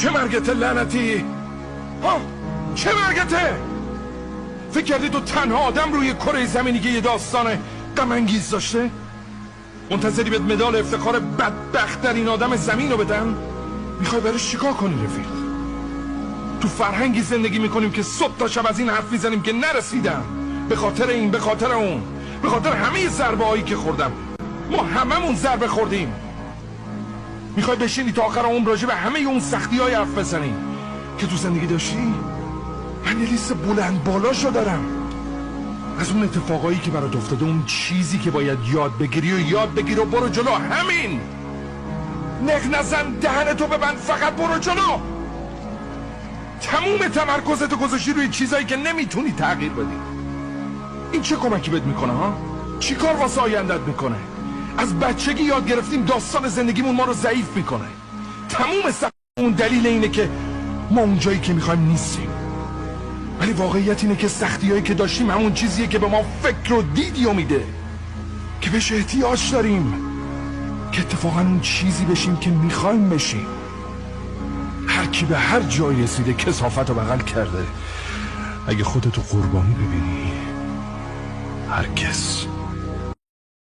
چه مرگته لعنتی؟ ها؟ چه مرگته؟ فکر کردی تو تنها آدم روی کره زمینی که یه داستان غم انگیز داشته؟ منتظری بهت مدال افتخار بدبخت در این آدم زمین رو بدن؟ میخوای برش چیکار کنی رفیق؟ تو فرهنگی زندگی میکنیم که صبح تا شب از این حرف میزنیم که نرسیدم، به خاطر این، به خاطر اون، به خاطر همه ضربه هایی که خوردم. ما هممون ضربه خوردیم. میخوای بشینی تا آخر عمر راجع به همه اون سختی های حرف بزنی که تو زندگی داشتی؟ من یه لیست بلند بالاشو دارم از اون اتفاقایی که برات افتاده، اون چیزی که باید یاد بگیری و یاد بگیر و برو جلو. همین. نق نزن، دهنتو ببند، فقط برو جلو. تموم تمرکزتو گذاشتی روی چیزایی که نمیتونی تغییر بدی. این چه کمکی بهت میکنه ها؟ چی کار واسه آیندت میکنه؟ از بچگی یاد گرفتیم داستان زندگیمون ما رو ضعیف میکنه. تموم اون دلیل اینه که ما اونجایی که میخوایم نیستیم. ولی واقعیت اینه که سختیایی که داشتیم همون چیزیه که به ما فکر و دیدی میده، که بهش احتیاج داریم، که اتفاقا اون چیزی بشیم که میخوایم بشیم. هر کی به هر جایی رسیده کثافت رو بغل کرده. اگه خودتو قربانی ببینی، هرگز